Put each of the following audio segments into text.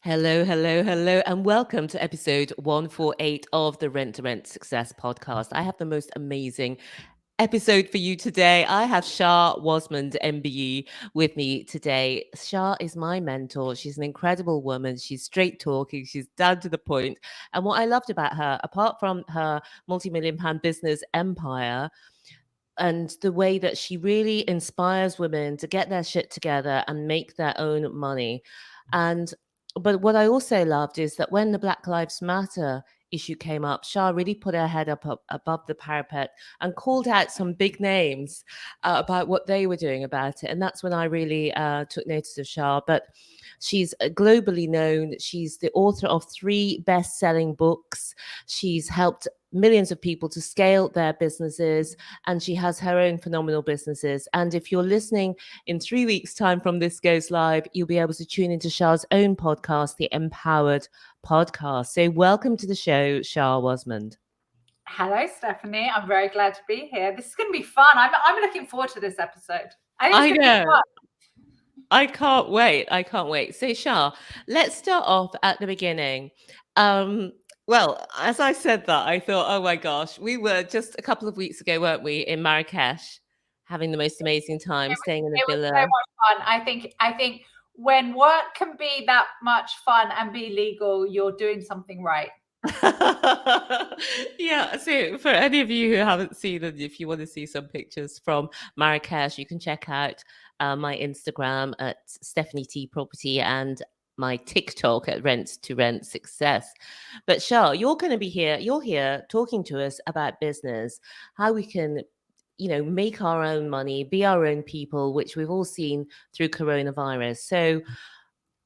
Hello, hello, hello, and welcome to episode 148 of the Rent Success Podcast. I have the most amazing episode for you today. I have Shaa Wasmund MBE with me today. Shaa is my mentor. She's an incredible woman. She's straight talking. She's down to the point. And what I loved about her, apart from her multi-million pound business empire, and the way that she really inspires women to get their shit together and make their own money. And but what I also loved is that when the Black Lives Matter issue came up, Shaa really put her head up above the parapet and called out some big names about what they were doing about it. And that's when I really took notice of Shaa. But she's globally known. She's the author of 3 best-selling books. She's helped millions of people to scale their businesses, and she has her own phenomenal businesses. And if you're listening in 3 weeks' time from this goes live, you'll be able to tune into Shaa's own podcast, the Empowered Podcast. So welcome to the show, Shaa Wasmund. Hello, Stephanie. I'm very glad to be here. This is going to be fun. I'm looking forward to this episode. I know. I can't wait. I can't wait. So, Shaa, let's start off at the beginning. Well, as I said that, I thought, oh my gosh, we were just a couple of weeks ago, weren't we, in Marrakesh, having the most amazing time, staying in a It was villa. so much fun. I think when work can be that much fun and be legal, you're doing something right. Yeah, so for any of you who haven't seen it, if you want to see some pictures from Marrakesh, you can check out my Instagram at Stephanie T Property and my TikTok at Rent Success. But Shaa, you're going to be here. You're here talking to us about business, how we can, make our own money, be our own people, which we've all seen through coronavirus. So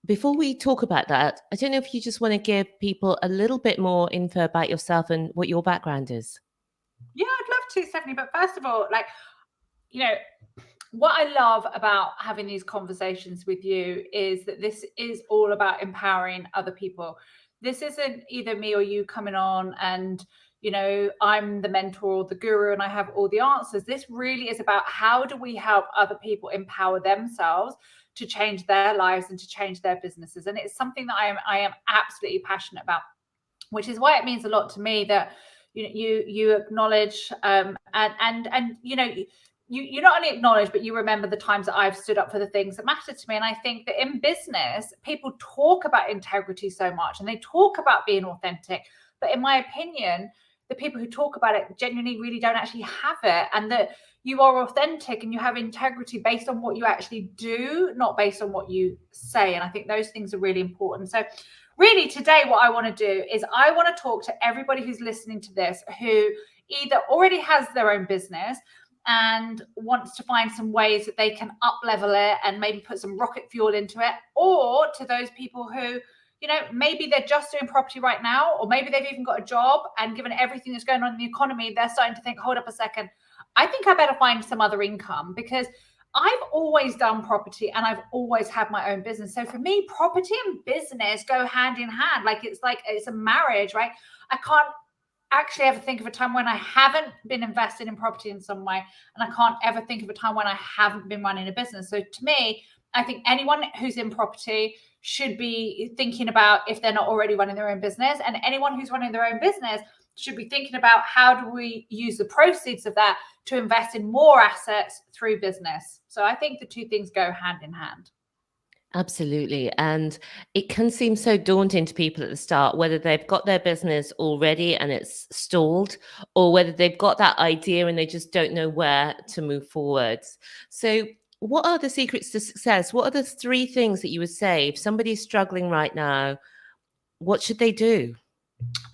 before we talk about that, I don't know if you just want to give people a little bit more info about yourself and what your background is. Yeah, I'd love to, Stephanie. But first of all, what I love about having these conversations with you is that this is all about empowering other people. This isn't either me or you coming on and I'm the mentor or the guru and I have all the answers. This really is about how do we help other people empower themselves to change their lives and to change their businesses. And it's something that I am absolutely passionate about, which is why it means a lot to me that you acknowledge and you not only acknowledge, but you remember the times that I've stood up for the things that matter to me. And I think that in business, people talk about integrity so much and they talk about being authentic. But in my opinion, the people who talk about it genuinely really don't actually have it. And that you are authentic and you have integrity based on what you actually do, not based on what you say. And I think those things are really important. So really today, what I want to do is I want to talk to everybody who's listening to this, who either already has their own business and wants to find some ways that they can up level it and maybe put some rocket fuel into it, or to those people who, maybe they're just doing property right now, or maybe they've even got a job and given everything that's going on in the economy, they're starting to think, hold up a second, I think I better find some other income, because I've always done property and I've always had my own business. So for me, property and business go hand in hand. Like it's a marriage, right? I can't actually ever think of a time when I haven't been invested in property in some way. And I can't ever think of a time when I haven't been running a business. So to me, I think anyone who's in property should be thinking about if they're not already running their own business. And anyone who's running their own business should be thinking about how do we use the proceeds of that to invest in more assets through business. So I think the two things go hand in hand. Absolutely. And it can seem so daunting to people at the start, whether they've got their business already and it's stalled, or whether they've got that idea and they just don't know where to move forwards. So what are the secrets to success? What are the 3 things that you would say if somebody's struggling right now? What should they do?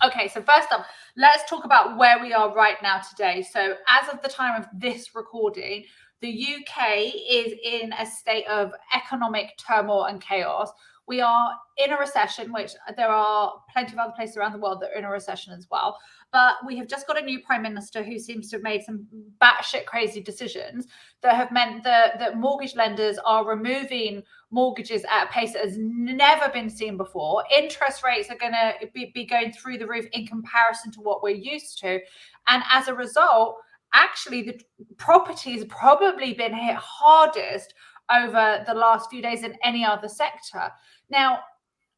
Okay, so first up, let's talk about where we are right now today. So as of the time of this recording, the UK is in a state of economic turmoil and chaos. We are in a recession, which there are plenty of other places around the world that are in a recession as well. But we have just got a new prime minister who seems to have made some batshit crazy decisions that have meant that mortgage lenders are removing mortgages at a pace that has never been seen before. Interest rates are going to be going through the roof in comparison to what we're used to. And as a result, actually, the property has probably been hit hardest over the last few days than any other sector. Now,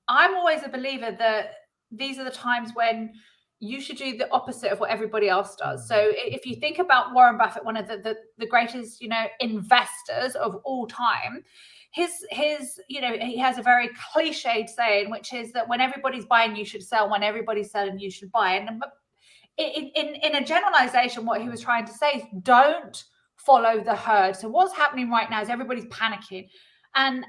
I'm always a believer that these are the times when you should do the opposite of what everybody else does. So if you think about Warren Buffett, one of the greatest, investors of all time, his he has a very cliched saying, which is that when everybody's buying, you should sell. When everybody's selling, you should buy. And in a generalization, what he was trying to say is don't follow the herd. So what's happening right now is everybody's panicking, and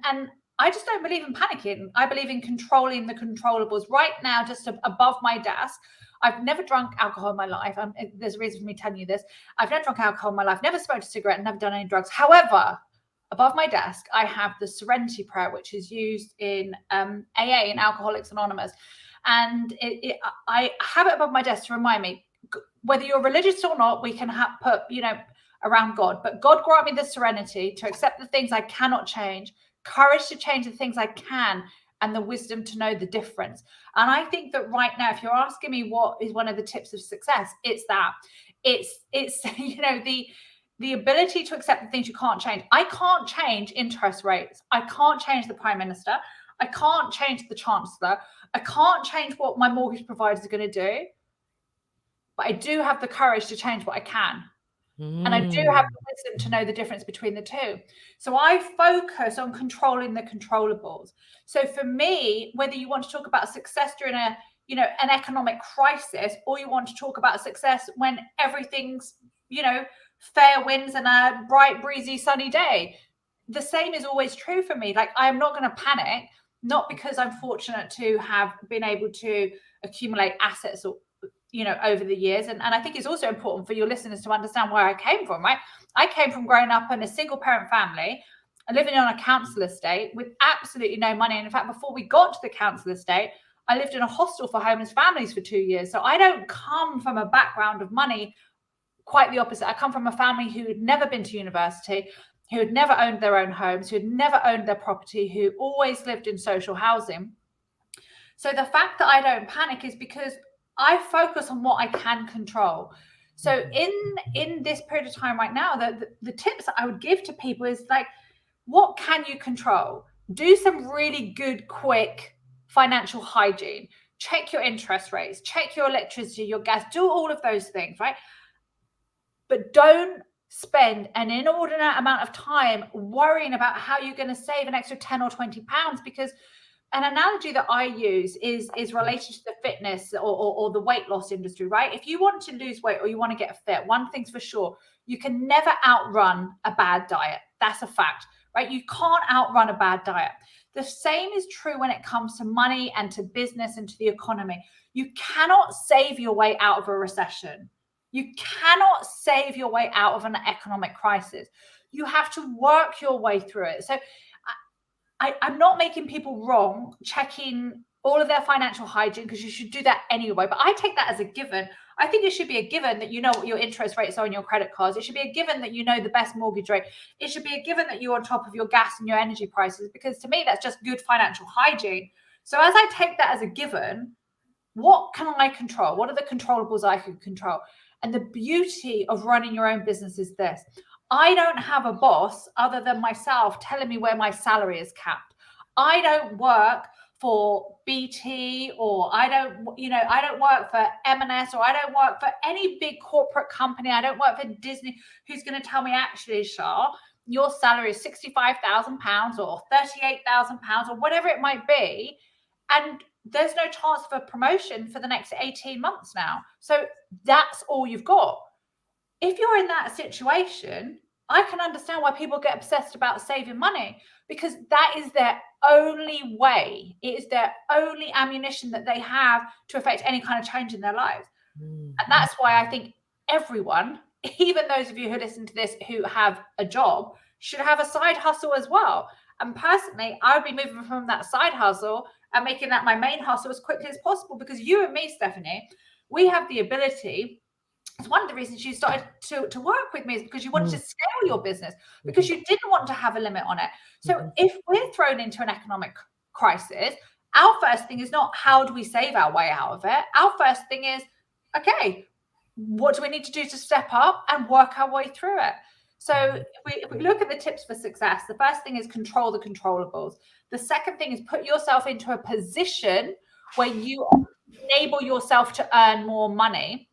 I just don't believe in panicking. I believe in controlling the controllables. Right now, just above my desk, I've never drunk alcohol in my life. There's a reason for me telling you this. I've never drunk alcohol in my life, never smoked a cigarette, never done any drugs. However, above my desk, I have the Serenity Prayer, which is used in AA, in Alcoholics Anonymous. And I have it above my desk to remind me, whether you're religious or not, we can put, around God. But God grant me the serenity to accept the things I cannot change, courage to change the things I can, and the wisdom to know the difference. And I think that right now, if you're asking me what is one of the tips of success, it's that. It's the ability to accept the things you can't change. I can't change interest rates. I can't change the Prime Minister. I can't change the Chancellor. I can't change what my mortgage providers are going to do. But I do have the courage to change what I can. And I do have the wisdom to know the difference between the two. So I focus on controlling the controllables. So for me, whether you want to talk about success during an economic crisis, or you want to talk about success when everything's, fair winds and a bright, breezy, sunny day, the same is always true for me. Like, I am not going to panic, not because I'm fortunate to have been able to accumulate assets or over the years. And I think it's also important for your listeners to understand where I came from, right? I came from growing up in a single parent family and living on a council estate with absolutely no money. And in fact, before we got to the council estate, I lived in a hostel for homeless families for 2 years. So I don't come from a background of money. Quite the opposite. I come from a family who had never been to university, who had never owned their own homes, who had never owned their property, who always lived in social housing. So the fact that I don't panic is because I focus on what I can control. So in this period of time right now, the tips that I would give to people is like, what can you control? Do some really good, quick financial hygiene. Check your interest rates, check your electricity, your gas, do all of those things, right? But don't spend an inordinate amount of time worrying about how you're going to save an extra 10 or 20 pounds, because an analogy that I use is related to the fitness or the weight loss industry, right? If you want to lose weight or you want to get fit, one thing's for sure, you can never outrun a bad diet. That's a fact, right? You can't outrun a bad diet. The same is true when it comes to money and to business and to the economy. You cannot save your way out of a recession. You cannot save your way out of an economic crisis. You have to work your way through it. So I'm not making people wrong checking all of their financial hygiene, because you should do that anyway. But I take that as a given. I think it should be a given that you know what your interest rates are on your credit cards. It should be a given that you know the best mortgage rate. It should be a given that you're on top of your gas and your energy prices, because to me, that's just good financial hygiene. So as I take that as a given, what can I control? What are the controllables I can control? And the beauty of running your own business is this. I don't have a boss other than myself telling me where my salary is capped. I don't work for BT, or I don't work for M&S, or I don't work for any big corporate company. I don't work for Disney, who's going to tell me, actually, Shaa, your salary is £65,000 or £38,000 or whatever it might be. And there's no chance for promotion for the next 18 months now. So that's all you've got. If you're in that situation, I can understand why people get obsessed about saving money, because that is their only way. It is their only ammunition that they have to affect any kind of change in their lives. And that's why I think everyone, even those of you who listen to this who have a job, should have a side hustle as well. And personally, I would be moving from that side hustle and making that my main hustle as quickly as possible, because you and me, Stephanie, we have the ability. It's one of the reasons you started to work with me, is because you wanted to scale your business, because you didn't want to have a limit on it. So if we're thrown into an economic crisis, our first thing is not how do we save our way out of it. Our first thing is, okay, what do we need to do to step up and work our way through it? So if we look at the tips for success, the first thing is control the controllables. The second thing is put yourself into a position where you enable yourself to earn more money.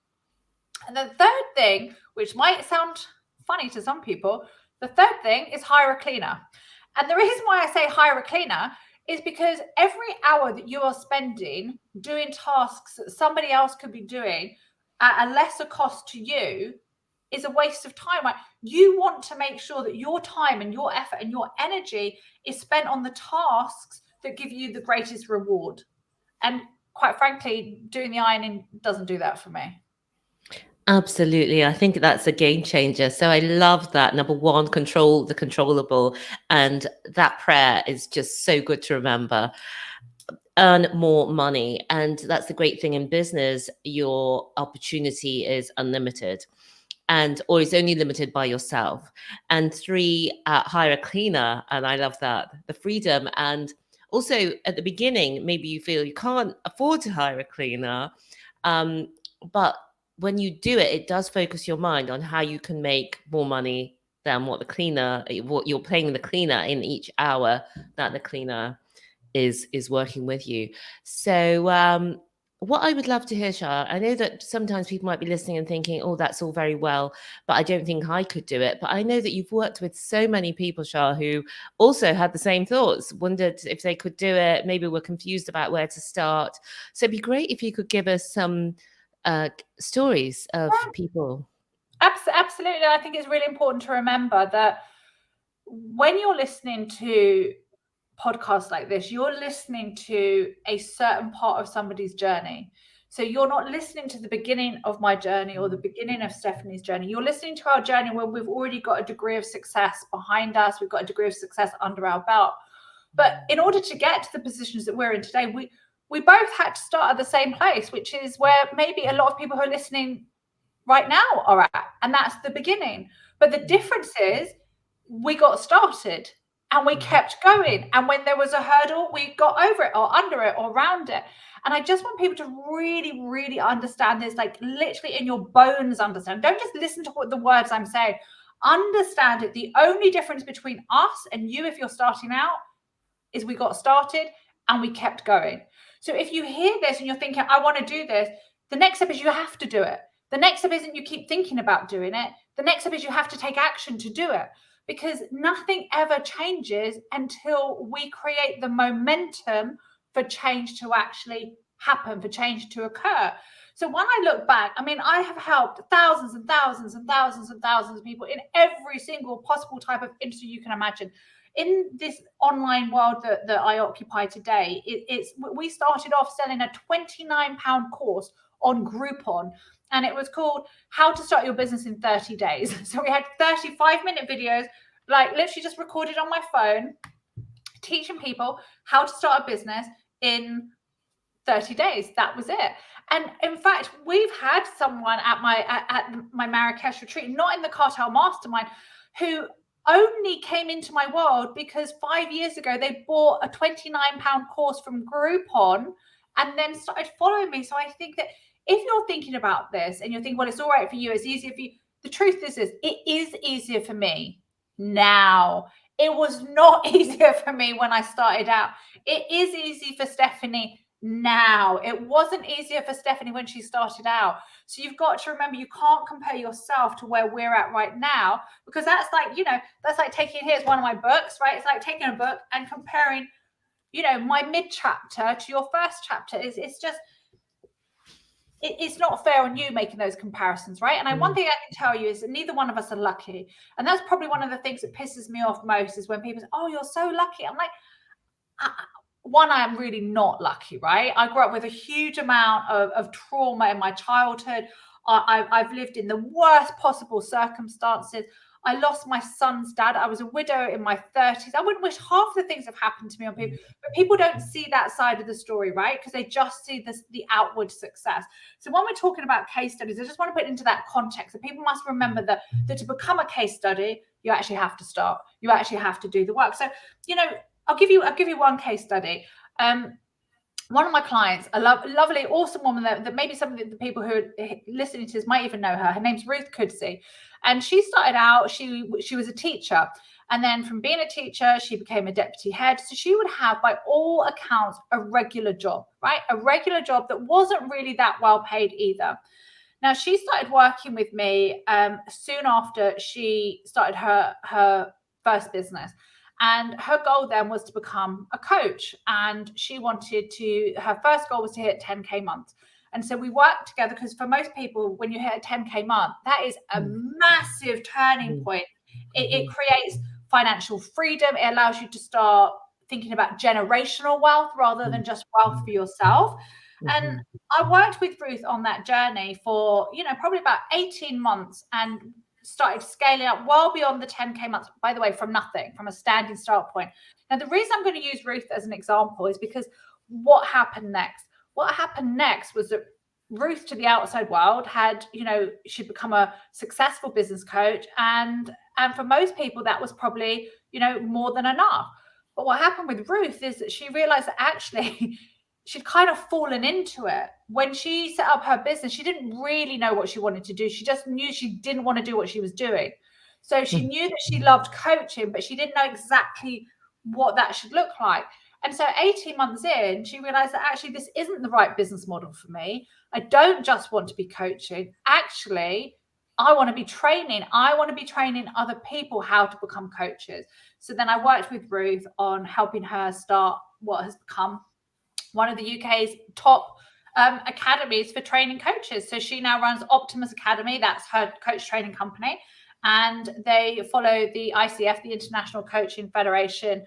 And the third thing, which might sound funny to some people, the third thing is hire a cleaner. And the reason why I say hire a cleaner is because every hour that you are spending doing tasks that somebody else could be doing at a lesser cost to you is a waste of time. Right? You want to make sure that your time and your effort and your energy is spent on the tasks that give you the greatest reward. And quite frankly, doing the ironing doesn't do that for me. Absolutely. I think that's a game changer. So I love that. Number one, control the controllable. And that prayer is just so good to remember. Earn more money. And that's the great thing in business. Your opportunity is unlimited, and or is only limited by yourself. And three, hire a cleaner. And I love that. The freedom. And also at the beginning, maybe you feel you can't afford to hire a cleaner. But when you do it, it does focus your mind on how you can make more money than what you're paying the cleaner in each hour that the cleaner is working with you. So what I would love to hear, Shaa, I know that sometimes people might be listening and thinking, oh, that's all very well, but I don't think I could do it. But I know that you've worked with so many people, Shaa, who also had the same thoughts, wondered if they could do it, maybe were confused about where to start. So it'd be great if you could give us some stories of people. Absolutely. I think it's really important to remember that when you're listening to podcasts like this, you're listening to a certain part of somebody's journey. So you're not listening to the beginning of my journey or the beginning of Stephanie's journey. You're listening to our journey where we've already got a degree of success behind us. We've got a degree of success under our belt. But in order to get to the positions that we're in today, we both had to start at the same place, which is where maybe a lot of people who are listening right now are at, and that's the beginning. But the difference is we got started and we kept going, and when there was a hurdle, we got over it or under it or around it. And I just want people to really understand this, like literally in your bones understand. Don't just listen to what the words I'm saying, understand it. The only difference between us and you, if you're starting out, is we got started and we kept going. So if you hear this and you're thinking, I want to do this, the next step is you have to do it. The next step isn't you keep thinking about doing it. The next step is you have to take action to do it, because nothing ever changes until we create the momentum for change to actually happen, for change to occur. So when I look back, I mean, I have helped thousands and thousands and thousands and thousands of people in every single possible type of industry you can imagine. In this online world that I occupy today, we started off selling a £29 course on Groupon, and it was called How to Start Your Business in 30 Days. So we had 35-minute videos, like literally just recorded on my phone, teaching people how to start a business in 30 days. That was it. And in fact, we've had someone at my Marrakesh retreat, not in the Cartel Mastermind, who only came into my world because 5 years ago they bought a £29 course from Groupon and then started following me. So I think that if you're thinking about this and you're thinking, well, it's all right for you, it's easier for you, the truth is it is easier for me now. It was not easier for me when I started out. It is easy for Stephanie now. It wasn't easier for Stephanie when she started out. So you've got to remember, you can't compare yourself to where we're at right now, because that's like, that's like taking, here's one of my books, right? It's like taking a book and comparing, my mid chapter to your first chapter. It's just, it's not fair on you making those comparisons, right? And one thing I can tell you is that neither one of us are lucky. And that's probably one of the things that pisses me off most, is when people say, oh, you're so lucky. I'm like, one, I am really not lucky, right? I grew up with a huge amount of trauma in my childhood. I've lived in the worst possible circumstances. I lost my son's dad. I was a widow in my 30s. I wouldn't wish half the things have happened to me on people, but people don't see that side of the story, right? Because they just see the outward success. So when we're talking about case studies, I just want to put it into that context. And people must remember that to become a case study, you actually have to start. You actually have to do the work. So, I'll give you one case study. one of my clients, a lovely, awesome woman that maybe some of the people who are listening to this might even know her. Her name's Ruth Kudsey. And she started out, she was a teacher. And then from being a teacher, she became a deputy head. So she would have, by all accounts, a regular job, right? A regular job that wasn't really that well paid either. Now, she started working with me soon after she started her first business. And her goal then was to become a coach. And she wanted to, her first goal was to hit 10K months. And so we worked together because for most people, when you hit a 10K month, that is a massive turning point. It creates financial freedom. It allows you to start thinking about generational wealth rather than just wealth for yourself. And I worked with Ruth on that journey for, probably about 18 months and started scaling up well beyond the 10K months, by the way, from nothing, from a standing start point. Now, the reason I'm going to use Ruth as an example is because what happened next? What happened next was that Ruth, to the outside world, had, she'd become a successful business coach. And for most people, that was probably, more than enough. But what happened with Ruth is that she realized that actually she'd kind of fallen into it. When she set up her business, she didn't really know what she wanted to do. She just knew she didn't want to do what she was doing. So she knew that she loved coaching, but she didn't know exactly what that should look like. And so 18 months in, she realized that actually this isn't the right business model for me. I don't just want to be coaching. Actually, I want to be training. I want to be training other people how to become coaches. So then I worked with Ruth on helping her start what has become one of the UK's top academies for training coaches. So she now runs Optimus Academy. That's her coach training company. And they follow the ICF, the International Coaching Federation,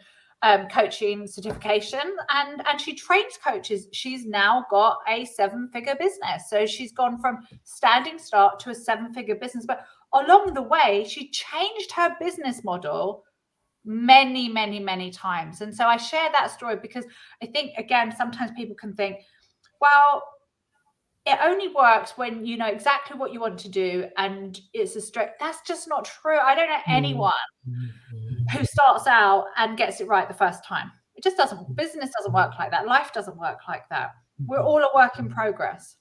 coaching certification. And she trains coaches. She's now got a 7-figure business. So she's gone from standing start to a 7-figure business. But along the way, she changed her business model many, many, many times. And so I share that story because I think, again, sometimes people can think, well, it only works when you know exactly what you want to do and it's a straight. That's just not true. I don't know anyone who starts out and gets it right the first time. It just doesn't. Business doesn't work like that. Life doesn't work like that. We're all a work in progress.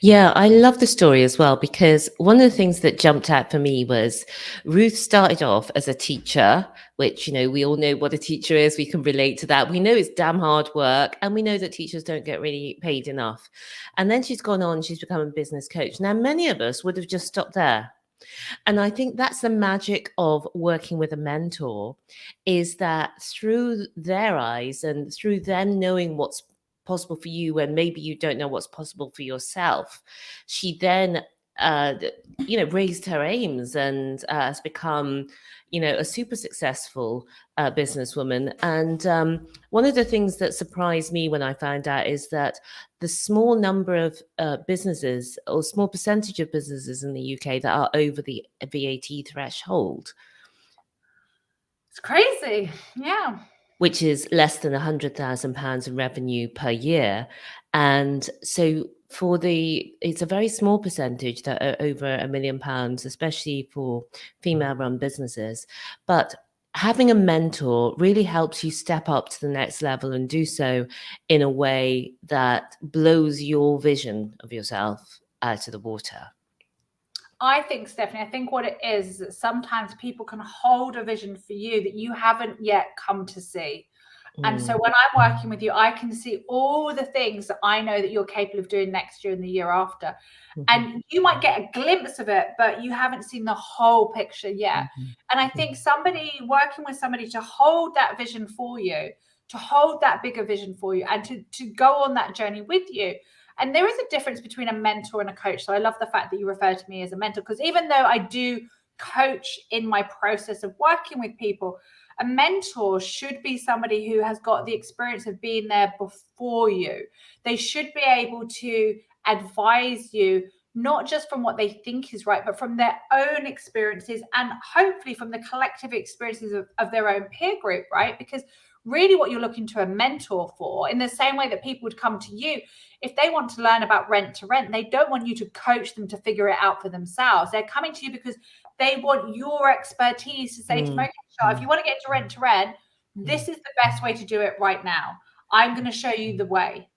Yeah, I love the story as well, because one of the things that jumped out for me was Ruth started off as a teacher, which, we all know what a teacher is. We can relate to that. We know it's damn hard work, and we know that teachers don't get really paid enough. And then she's gone on, she's become a business coach. Now, many of us would have just stopped there. And I think that's the magic of working with a mentor, is that through their eyes and through them knowing what's possible for you when maybe you don't know what's possible for yourself, she then raised her aims and has become a super successful businesswoman. And one of the things that surprised me when I found out is that the small number of businesses, or small percentage of businesses in the UK, that are over the VAT threshold. It's crazy. Yeah. Which is less than £100,000 in revenue per year. And so it's a very small percentage that are over £1 million, especially for female-run businesses. But having a mentor really helps you step up to the next level and do so in a way that blows your vision of yourself out of the water. I think, Stephanie, I think what it is that sometimes people can hold a vision for you that you haven't yet come to see. And so when I'm working with you, I can see all the things that I know that you're capable of doing next year and the year after. And you might get a glimpse of it, but you haven't seen the whole picture yet. And I think working with somebody to hold that vision for you, to hold that bigger vision for you, and to go on that journey with you. And there is a difference between a mentor and a coach. So I love the fact that you refer to me as a mentor, because even though I do coach in my process of working with people, a mentor should be somebody who has got the experience of being there before you. They should be able to advise you, not just from what they think is right, but from their own experiences, and hopefully from the collective experiences of their own peer group, right? Because really what you're looking to a mentor for, in the same way that people would come to you, if they want to learn about rent to rent, they don't want you to coach them to figure it out for themselves. They're coming to you because they want your expertise to say to them, okay, Shaa, if you want to get to rent, this is the best way to do it right now. I'm going to show you the way.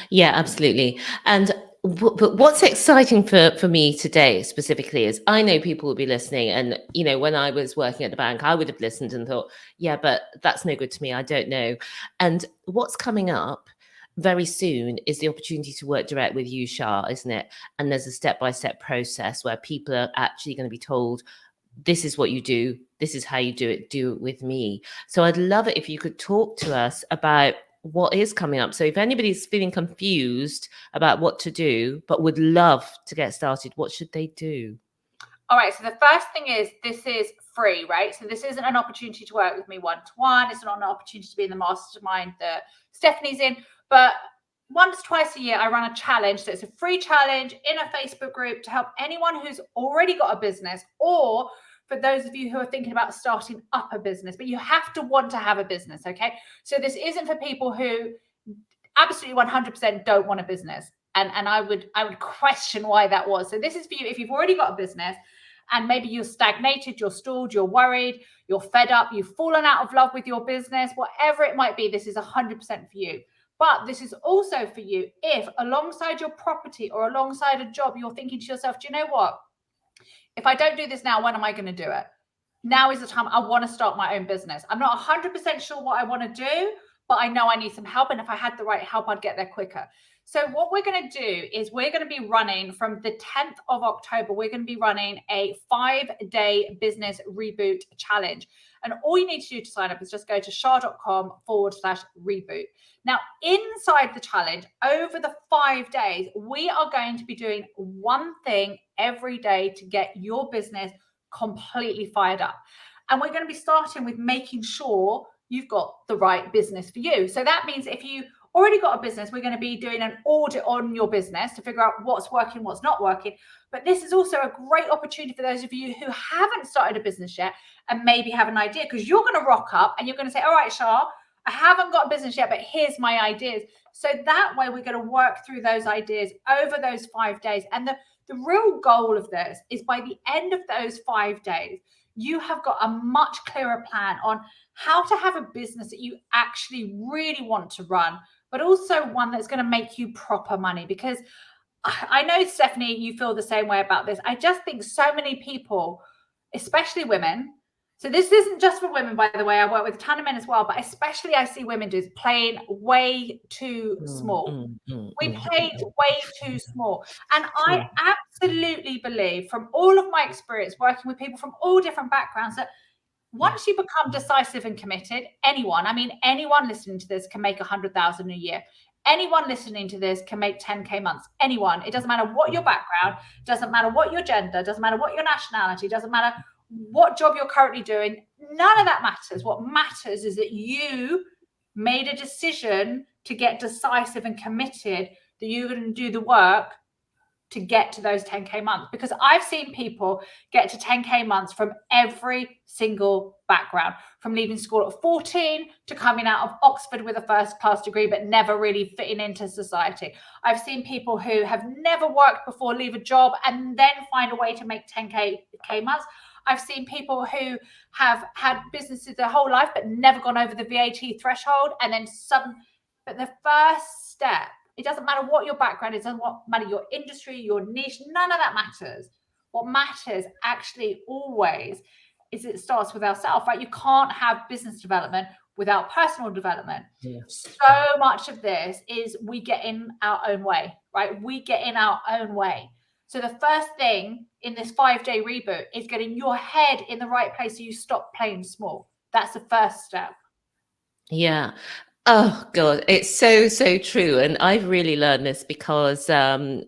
Yeah, absolutely. And but what's exciting for me today specifically is I know people will be listening, and when I was working at the bank, I would have listened and thought, yeah, but that's no good to me. I don't know. And what's coming up very soon is the opportunity to work direct with you, Shaa, isn't it? And there's a step-by-step process where people are actually going to be told, this is what you do, this is how you do it with me. So I'd love it if you could talk to us about what is coming up. So if anybody's feeling confused about what to do but would love to get started, what should they do? All right, so the first thing is, this is free, right? So this isn't an opportunity to work with me one-to-one. It's not an opportunity to be in the mastermind that Stephanie's in, but once, twice a year, I run a challenge. So it's a free challenge in a Facebook group to help anyone who's already got a business, or for those of you who are thinking about starting up a business, but you have to want to have a business, okay? So this isn't for people who absolutely 100% don't want a business. And I would question why that was. So this is for you if you've already got a business and maybe you're stagnated, you're stalled, you're worried, you're fed up, you've fallen out of love with your business, whatever it might be, this is 100% for you. But this is also for you if alongside your property or alongside a job, you're thinking to yourself, do you know what? If I don't do this now, when am I going to do it? Now is the time. I want to start my own business. I'm not 100% sure what I want to do, but I know I need some help. And if I had the right help, I'd get there quicker. So what we're going to do is we're going to be running from the 10th of October, we're going to be running a 5-day business reboot challenge. And all you need to do to sign up is just go to shaa.com/reboot. Now, inside the challenge, over the 5 days, we are going to be doing one thing every day to get your business completely fired up. And we're going to be starting with making sure you've got the right business for you. So that means if you already got a business, we're going to be doing an audit on your business to figure out what's working, what's not working. But this is also a great opportunity for those of you who haven't started a business yet and maybe have an idea, because you're going to rock up and you're going to say, all right, Shaa, I haven't got a business yet, but here's my ideas. So that way we're going to work through those ideas over those 5 days. And the real goal of this is by the end of those 5 days, you have got a much clearer plan on how to have a business that you actually really want to run, but also one that's going to make you proper money. Because I know, Stephanie, you feel the same way about this. I just think so many people, especially women, so this isn't just for women, by the way, I work with a ton of men as well, but especially I see women do playing way too small. We play way too small. And I absolutely believe, from all of my experience working with people from all different backgrounds, that once you become decisive and committed, anyone listening to this can make 100,000 a year. Anyone listening to this can make 10K months. Anyone. It doesn't matter what your background, doesn't matter what your gender, doesn't matter what your nationality, doesn't matter what job you're currently doing. None of that matters. What matters is that you made a decision to get decisive and committed, that you're going to do the work to get to those 10K months. Because I've seen people get to 10K months from every single background, from leaving school at 14 to coming out of Oxford with a first class degree, but never really fitting into society. I've seen people who have never worked before leave a job and then find a way to make 10K months. I've seen people who have had businesses their whole life, but never gone over the VAT threshold. And then but the first step, it doesn't matter what your background is, it doesn't matter your industry, your niche, none of that matters. What matters actually always is it starts with ourselves, right? You can't have business development without personal development. Yes. So much of this is we get in our own way, right? We get in our own way. So the first thing in this 5-day reboot is getting your head in the right place so you stop playing small. That's the first step. Yeah. Oh God, it's so true. And I've really learned this because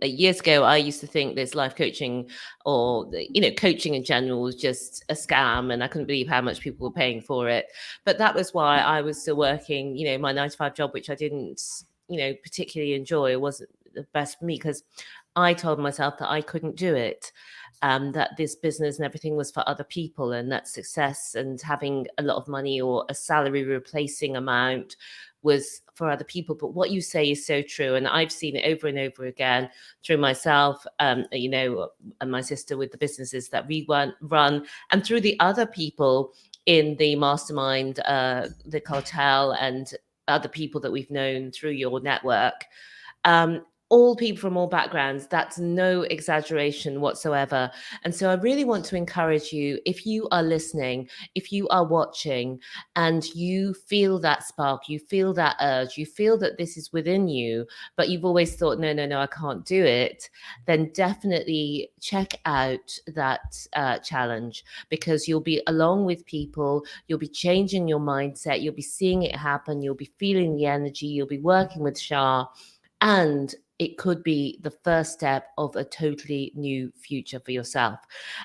years ago, I used to think this life coaching or, coaching in general was just a scam. And I couldn't believe how much people were paying for it. But that was why I was still working, my 9-to-5 job, which I didn't, particularly enjoy. It wasn't the best for me because I told myself that I couldn't do it. That this business and everything was for other people, and that success and having a lot of money or a salary replacing amount was for other people. But what you say is so true. And I've seen it over and over again through myself, and my sister with the businesses that we run, and through the other people in the mastermind, the cartel, and other people that we've known through your network. All people from all backgrounds. That's no exaggeration whatsoever. And so I really want to encourage you, if you are listening, if you are watching, and you feel that spark, you feel that urge, you feel that this is within you, but you've always thought, no, no, no, I can't do it, then definitely check out that challenge, because you'll be along with people, you'll be changing your mindset, you'll be seeing it happen, you'll be feeling the energy, you'll be working with Shaa, and it could be the first step of a totally new future for yourself.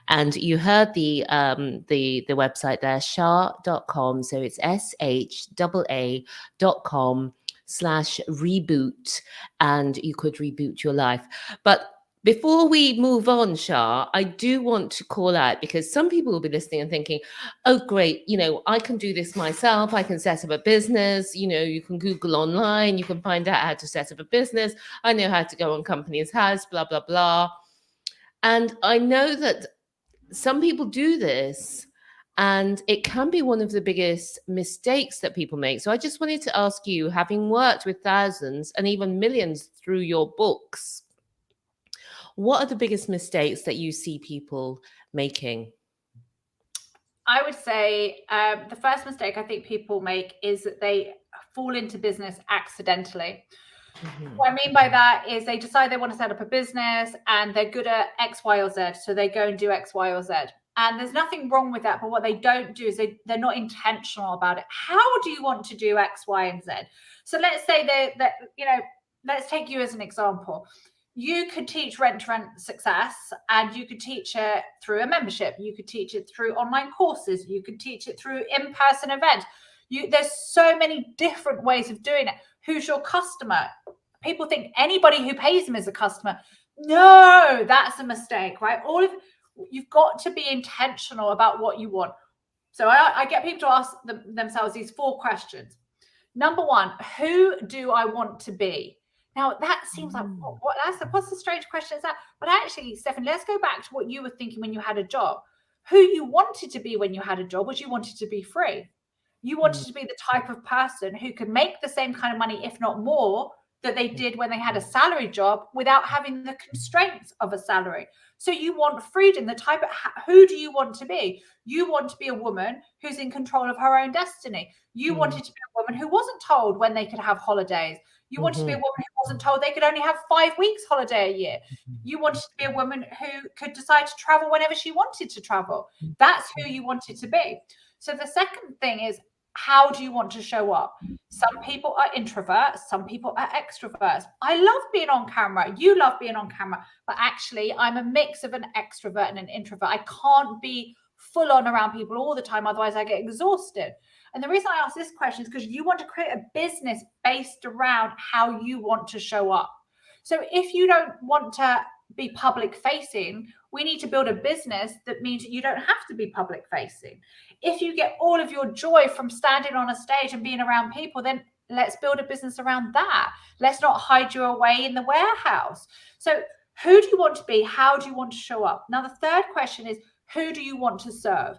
And you heard the website there, shaa.com. So it's SHAA.com/reboot, and you could reboot your life. But before we move on, Shaa, I do want to call out, because some people will be listening and thinking, oh, great, I can do this myself. I can set up a business. You can Google online. You can find out how to set up a business. I know how to go on Company's House, blah, blah, blah. And I know that some people do this, and it can be one of the biggest mistakes that people make. So I just wanted to ask you, having worked with thousands and even millions through your books, what are the biggest mistakes that you see people making? I would say the first mistake I think people make is that they fall into business accidentally. Mm-hmm. What I mean by that is they decide they want to set up a business and they're good at X, Y, or Z. So they go and do X, Y, or Z. And there's nothing wrong with that. But what they don't do is they're not intentional about it. How do you want to do X, Y, and Z? So let's say that let's take you as an example. You could teach Rent Success, and you could teach it through a membership. You could teach it through online courses. You could teach it through in-person events. There's so many different ways of doing it. Who's your customer? People think anybody who pays them is a customer. No, that's a mistake, right? You've got to be intentional about what you want. So I get people to ask themselves these 4 questions. Number 1, who do I want to be? Now that seems like what's the strange question is that? But actually, Stephanie, let's go back to what you were thinking when you had a job. Who you wanted to be when you had a job was you wanted to be free. You wanted to be the type of person who could make the same kind of money, if not more, that they did when they had a salary job without having the constraints of a salary. So you want freedom. Who do you want to be? You want to be a woman who's in control of her own destiny. You wanted to be a woman who wasn't told when they could have holidays. You wanted to be a woman who wasn't told they could only have 5 weeks holiday a year. You wanted to be a woman who could decide to travel whenever she wanted to travel. That's who you wanted to be. So the second thing is, how do you want to show up? Some people are introverts, some people are extroverts. I love being on camera. You love being on camera, but actually I'm a mix of an extrovert and an introvert. I can't be full on around people all the time, otherwise I get exhausted. And the reason I ask this question is because you want to create a business based around how you want to show up. So if you don't want to be public facing, we need to build a business that means that you don't have to be public facing. If you get all of your joy from standing on a stage and being around people, then let's build a business around that. Let's not hide you away in the warehouse. So who do you want to be? How do you want to show up? Now, the third question is, who do you want to serve?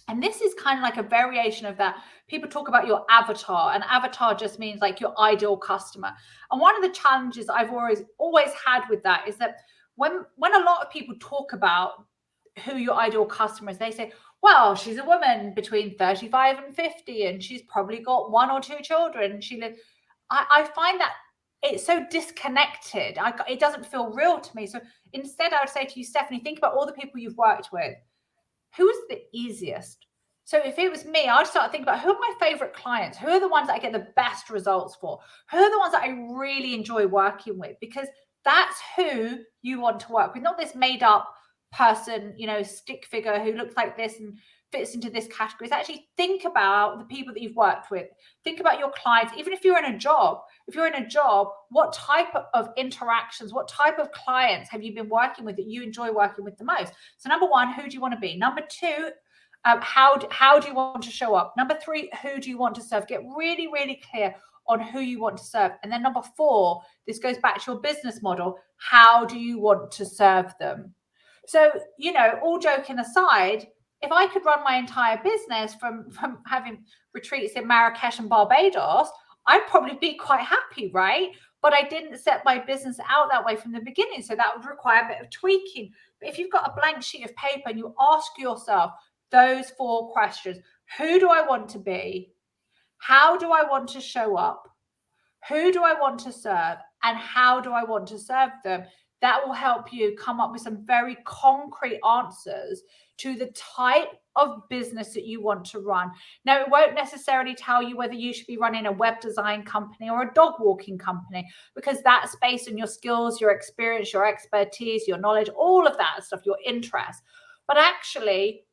And this is kind of like a variation of that. People talk about your avatar, and avatar just means like your ideal customer. And one of the challenges I've always had with that is that when a lot of people talk about who your ideal customer is, they say, well, she's a woman between 35 and 50, and she's probably got 1 or 2 children. I find that it's so disconnected. It doesn't feel real to me. So instead, I would say to you, Stephanie, think about all the people you've worked with. Who is the easiest? So if it was me, I'd start thinking about who are my favorite clients? Who are the ones that I get the best results for? Who are the ones that I really enjoy working with? Because that's who you want to work with, not this made up person, stick figure who looks like this and fits into this category. It's actually think about the people that you've worked with. Think about your clients. Even if you're in a job, what type of interactions, what type of clients have you been working with that you enjoy working with the most? So number 1, who do you want to be? Number 2, how do you want to show up? Number 3, who do you want to serve? Get really, really clear on who you want to serve. And then number 4, this goes back to your business model. How do you want to serve them? So, all joking aside, if I could run my entire business from having retreats in Marrakesh and Barbados, I'd probably be quite happy, right? But I didn't set my business out that way from the beginning. So that would require a bit of tweaking. But if you've got a blank sheet of paper and you ask yourself those 4 questions, who do I want to be? How do I want to show up? Who do I want to serve? And how do I want to serve them? That will help you come up with some very concrete answers to the type of business that you want to run. Now, it won't necessarily tell you whether you should be running a web design company or a dog walking company, because that's based on your skills, your experience, your expertise, your knowledge, all of that stuff, your interests. But actually,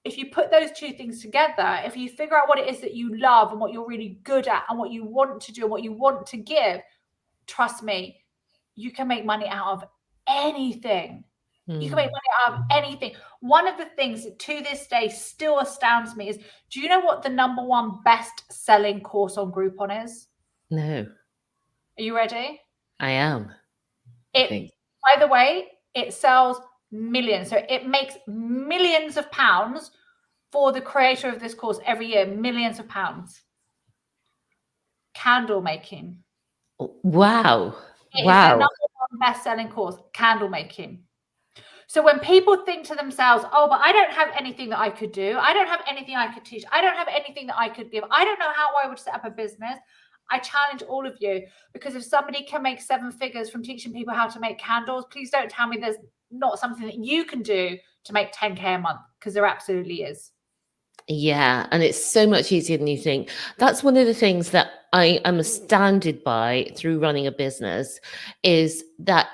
if you put those 2 things together, if you figure out what it is that you love and what you're really good at and what you want to do and what you want to give, trust me, you can make money out of anything. You can make money out of anything. One of the things that to this day still astounds me is, do you know what the #1 best-selling course on Groupon is? No. Are you ready? I am. By the way, it sells millions. So it makes millions of pounds for the creator of this course every year, millions of pounds. Candle making. Wow. It is the #1 best-selling course, candle making. So when people think to themselves, oh, but I don't have anything that I could do. I don't have anything I could teach. I don't have anything that I could give. I don't know how I would set up a business. I challenge all of you, because if somebody can make 7 figures from teaching people how to make candles, please don't tell me there's not something that you can do to make 10K a month, because there absolutely is. Yeah, and it's so much easier than you think. That's one of the things that I am astounded by through running a business, is that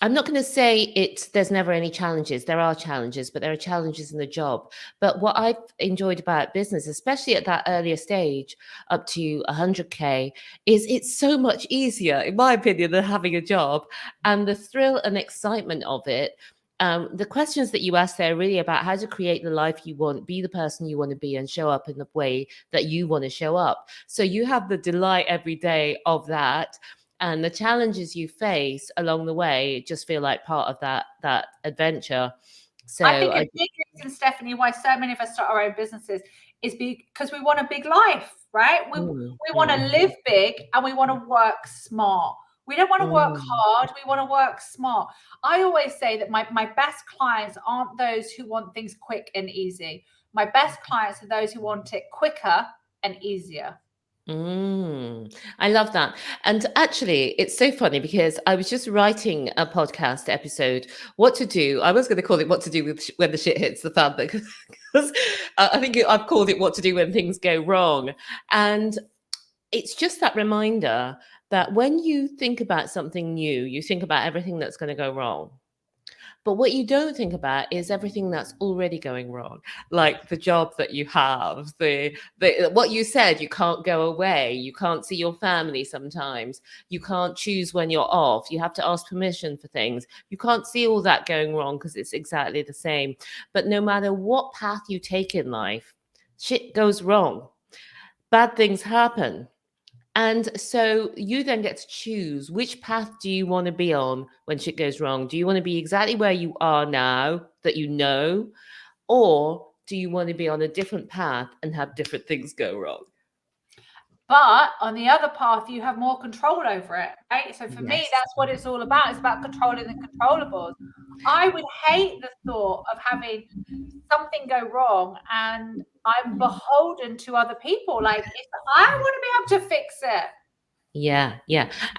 I'm not going to say there's never any challenges. There are challenges, but there are challenges in the job. But what I've enjoyed about business, especially at that earlier stage, up to 100K, is it's so much easier, in my opinion, than having a job. And the thrill and excitement of it, the questions that you ask there are really about how to create the life you want, be the person you want to be, and show up in the way that you want to show up. So you have the delight every day of that, and the challenges you face along the way just feel like part of that adventure. So I think a big reason, Stephanie, why so many of us start our own businesses is because we want a big life, right? We want to live big and we want to work smart. We don't want to work hard. We want to work smart. I always say that my best clients aren't those who want things quick and easy. My best clients are those who want it quicker and easier. I love that. And actually, it's so funny because I was just writing a podcast episode, what to do. I was going to call it what to do with when the shit hits the fan, because I think I've called it what to do when things go wrong. And it's just that reminder that when you think about something new, you think about everything that's going to go wrong. But what you don't think about is everything that's already going wrong, like the job that you have, the what you said, you can't go away, you can't see your family sometimes, you can't choose when you're off, you have to ask permission for things. You can't see all that going wrong because it's exactly the same. But no matter what path you take in life, shit goes wrong. Bad things happen. And so you then get to choose, which path do you want to be on when shit goes wrong? Do you want to be exactly where you are now that you know? Or do you want to be on a different path and have different things go wrong? But on the other path, you have more control over it, right? So for me, that's what it's all about. It's about controlling the controllables. I would hate the thought of having something go wrong and I'm beholden to other people. Like, I want to be able to fix it. Yeah.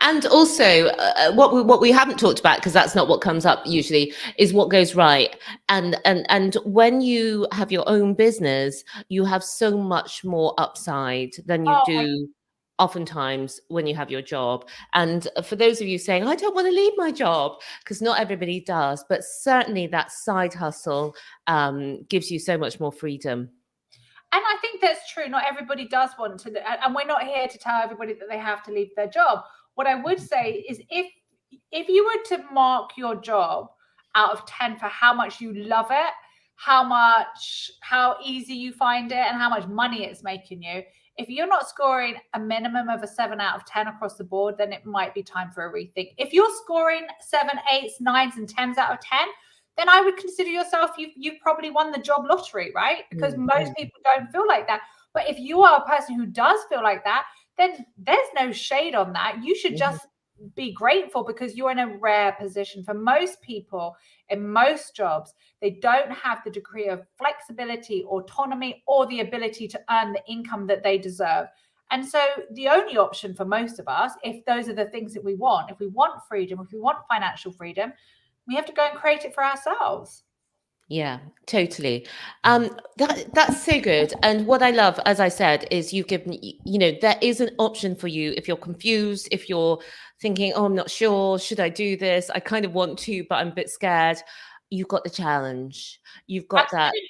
And also, what we haven't talked about, because that's not what comes up usually, is what goes right. And when you have your own business, you have so much more upside than you do oftentimes when you have your job. And for those of you saying, I don't want to leave my job, because not everybody does, but certainly that side hustle gives you so much more freedom. And I think that's true. Not everybody does want to, and we're not here to tell everybody that they have to leave their job. What I would say is, if you were to mark your job out of 10 for how much you love it, how easy you find it, and how much money it's making you, if you're not scoring a minimum of a 7 out of 10 across the board, then it might be time for a rethink. If you're scoring 7, 8s, 9s, and 10s out of 10, then I would consider yourself, you've probably won the job lottery, right? Because most people don't feel like that. But if you are a person who does feel like that, then there's no shade on that. You should just be grateful, because you're in a rare position. For most people in most jobs, they don't have the degree of flexibility, autonomy, or the ability to earn the income that they deserve. And so the only option for most of us, if those are the things that we want, if we want freedom, if we want financial freedom, we have to go and create it for ourselves. Yeah, totally. That's so good. And what I love, as I said, is you've given, there is an option for you if you're confused, if you're thinking, oh, I'm not sure, should I do this? I kind of want to, but I'm a bit scared. You've got the challenge. You've got that. Absolutely.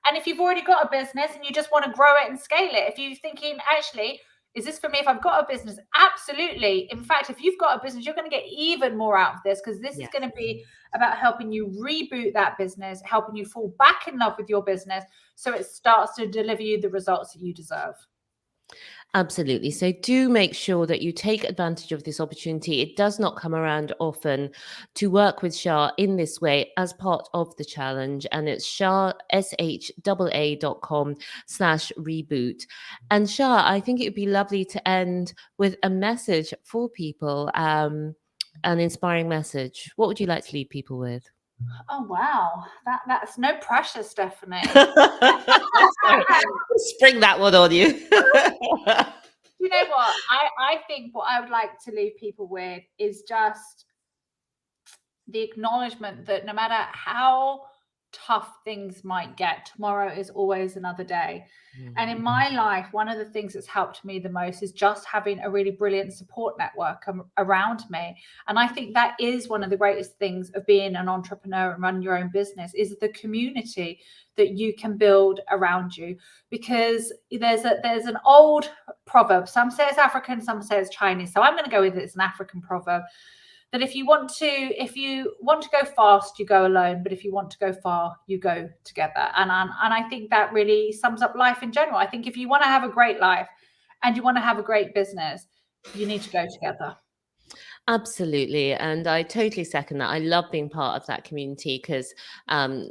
And if you've already got a business and you just want to grow it and scale it, if you're thinking, actually, is this for me if I've got a business? Absolutely. In fact, if you've got a business, you're going to get even more out of this, because this is going to be about helping you reboot that business, helping you fall back in love with your business so it starts to deliver you the results that you deserve. Absolutely. So do make sure that you take advantage of this opportunity. It does not come around often to work with Shaa in this way as part of the challenge. And it's Shaa, SHAA.com/reboot. And Shaa, I think it would be lovely to end with a message for people, an inspiring message. What would you like to leave people with? Oh, wow. That's no pressure, Stephanie. Spring that one on you. You know what? I think what I would like to leave people with is just the acknowledgement that no matter how tough things might get, tomorrow is always another day. And in my life, one of the things that's helped me the most is just having a really brilliant support network around me. And I think that is one of the greatest things of being an entrepreneur and running your own business, is the community that you can build around you. Because there's an old proverb, some say it's African, some say it's Chinese, so I'm going to go with it's an African proverb, that if you want to go fast, you go alone, but if you want to go far, you go together. And I think that really sums up life in general. I think if you want to have a great life and you want to have a great business, you need to go together. Absolutely. And I totally second that. I love being part of that community, because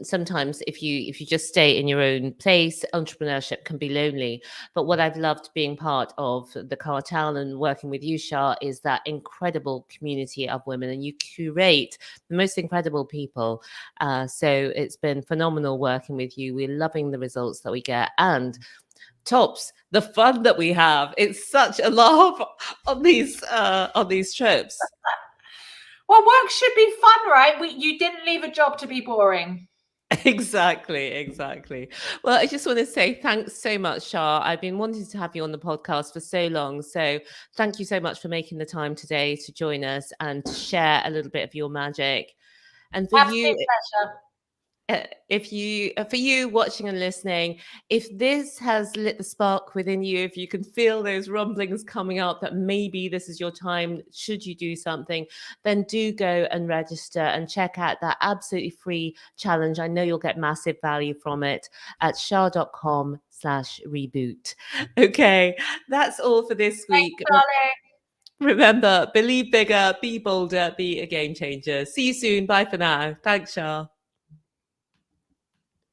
sometimes if you just stay in your own place, entrepreneurship can be lonely. But what I've loved being part of the cartel and working with you, Shaa, is that incredible community of women, and you curate the most incredible people. So it's been phenomenal working with you. We're loving the results that we get. And tops, the fun that we have. It's such a laugh on these trips. Well, work should be fun, right? You didn't leave a job to be boring. Exactly. Well, I just want to say thanks so much, Shaa. I've been wanting to have you on the podcast for so long. So thank you so much for making the time today to join us and to share a little bit of your magic. And for Absolute you, pleasure. for you watching and listening, if this has lit the spark within you, if you can feel those rumblings coming up that maybe this is your time, should you do something, then do go and register and check out that absolutely free challenge. I know you'll get massive value from it at shaa.com/reboot. Okay, that's all for this week. Thanks, darling. Remember, believe bigger, be bolder, be a game changer. See you soon. Bye for now. Thanks, Shaa.